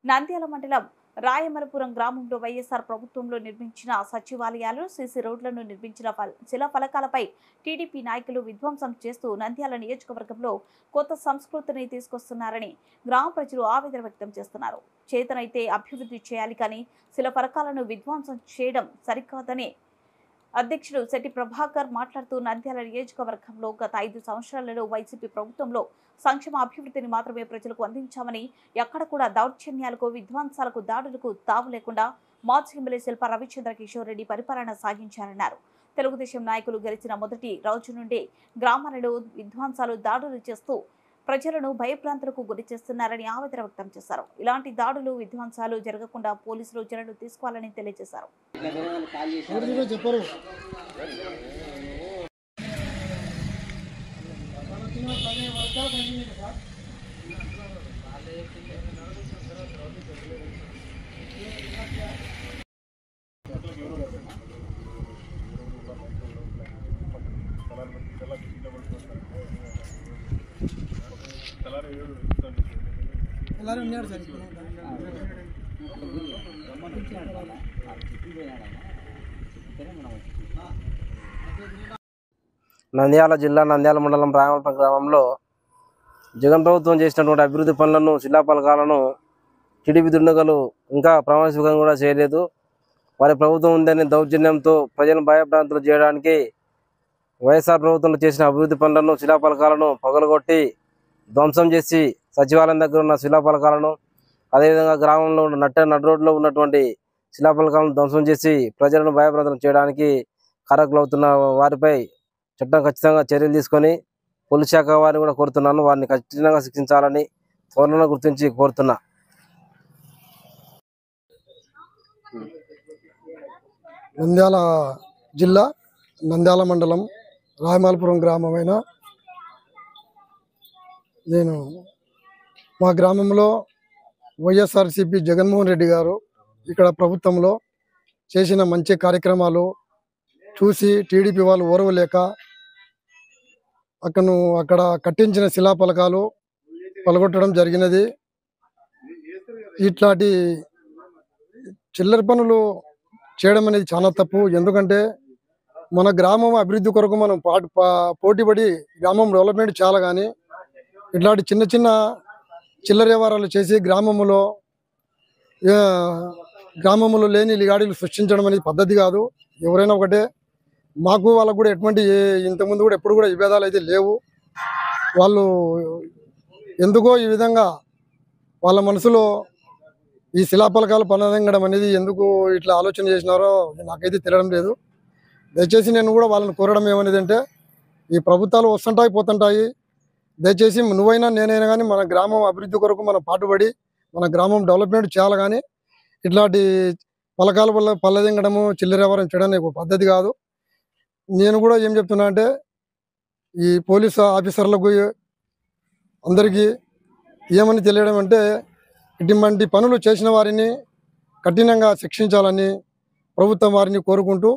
నంద్యాల మండలం రాయమరపురం గ్రామంలో వైఎస్ఆర్ ప్రభుత్వంలో నిర్మించిన సచివాలయాలు, సీసీ రోడ్లను నిర్మించిన శిలాఫలకాలపై టీడీపీ నాయకులు విధ్వంసం చేస్తూ నంద్యాల నియోజకవర్గంలో కొత్త సంస్కృతిని తీసుకొస్తున్నారని గ్రామ ప్రజలు ఆవేదన వ్యక్తం చేస్తున్నారు. చేతనైతే అభివృద్ధి చేయాలి కానీ శిలాఫలకాలను విధ్వంసం చేయడం సరికాదని అధ్యక్షుడు శెట్టి ప్రభాకర్ మాట్లాడుతూ నంద్యాల నియోజకవర్గంలో గత 5 సంవత్సరాలలో వైసీపీ ప్రభుత్వంలో సంక్షేమ అభివృద్ధిని మాత్రమే ప్రజలకు అందించామని, ఎక్కడ కూడా దౌర్జన్యాలకు, విధ్వంసాలకు, దాడులకు తావు లేకుండా మాజీ ఎమ్మెల్యే శిల్పా రవిచంద్ర కిషోర్ రెడ్డి పరిపాలన సాగించారన్నారు. తెలుగుదేశం నాయకులు గెలిచిన మొదటి రోజు నుండి గ్రామాలలో విధ్వంసాలు, దాడులు చేస్తూ ప్రజలను భయభ్రాంతులకు గురి చేస్తున్నారని ఆవేదన వ్యక్తం చేశారు. ఇలాంటి దాడులు, విధ్వంసాలు జరగకుండా పోలీసులు చర్యలు తీసుకోవాలని తెలియజేశారు. నంద్యాల జిల్లా నంద్యాల మండలం రాయమరపురం గ్రామంలో జగన్ ప్రభుత్వం చేసినటువంటి అభివృద్ధి పనులను, శిలాఫలకాలను టీడీపీ దుండగులు ఇంకా ప్రమాణస్వీకారం కూడా చేయలేదు. వారి ప్రభుత్వం ఉందని దౌర్జన్యంతో ప్రజలను భయభ్రాంతులు చేయడానికి వైఎస్ఆర్ ప్రభుత్వంలో చేసిన అభివృద్ధి పనులను, శిలాఫలకాలను పగలగొట్టి ధ్వంసం చేసి సచివాలయం దగ్గర ఉన్న శిలాఫలకాలను, అదేవిధంగా గ్రామంలో నడు రోడ్లో ఉన్నటువంటి శిలాఫలకాలను ధ్వంసం చేసి ప్రజలను భయభ్రాంతులు చేయడానికి కారకులవుతున్న వారిపై చట్టం ఖచ్చితంగా చర్యలు తీసుకొని పోలీస్ శాఖ వారిని కూడా కోరుతున్నాను. వారిని ఖచ్చితంగా శిక్షించాలని త్వరలో గుర్తించి కోరుతున్నా. నంద్యాల జిల్లా నంద్యాల మండలం రాయమరపురం గ్రామమైన నేను మా గ్రామంలో వైఎస్ఆర్సీపీ జగన్మోహన్ రెడ్డి గారు ఇక్కడ ప్రభుత్వంలో చేసిన మంచి కార్యక్రమాలు చూసి టీడీపీ వాళ్ళు ఓర్వలేక అక్కడ కట్టించిన శిలాఫలకాలు పలగొట్టడం జరిగినది. ఇట్లాంటి చిల్లర పనులు చేయడం అనేది చాలా తప్పు. ఎందుకంటే మన గ్రామం అభివృద్ధి కొరకు మనం పోటీపడి గ్రామం డెవలప్మెంట్ చేయాలి, కానీ ఇట్లాంటి చిన్న చిన్న చిల్లర వ్యవహారాలు చేసి గ్రామంలో లేని లిగాడీలు సృష్టించడం అనేది పద్ధతి కాదు. ఎవరైనా ఒకటే, మాకు వాళ్ళకు కూడా ఎటువంటి ఇంతకుముందు కూడా ఎప్పుడు కూడా విభేదాలు అయితే లేవు. వాళ్ళు ఎందుకో ఈ విధంగా వాళ్ళ మనసులో ఈ శిలాఫలకాలు పనదగడం అనేది ఎందుకు ఇట్లా ఆలోచన చేసినారో నాకైతే తెలియడం లేదు. దయచేసి నేను కూడా వాళ్ళని కోరడం ఏమనేది అంటే, ఈ ప్రభుత్వాలు వస్తుంటాయి పోతుంటాయి, దయచేసి నువ్వైనా నేనైనా కానీ మన గ్రామం అభివృద్ధి కొరకు మనం పాటుపడి మన గ్రామం డెవలప్మెంట్ చేయాలి, కానీ ఇట్లాంటి పలకాల వల్ల పల్లదింగడము, చిల్లర వ్యవహారం చేయడానికి ఒక పద్ధతి కాదు. నేను కూడా ఏం చెప్తున్నా అంటే, ఈ పోలీసు ఆఫీసర్లకు అందరికీ ఏమని తెలియడం అంటే, ఇటువంటి పనులు చేసిన వారిని కఠినంగా శిక్షించాలని ప్రభుత్వం వారిని కోరుకుంటూ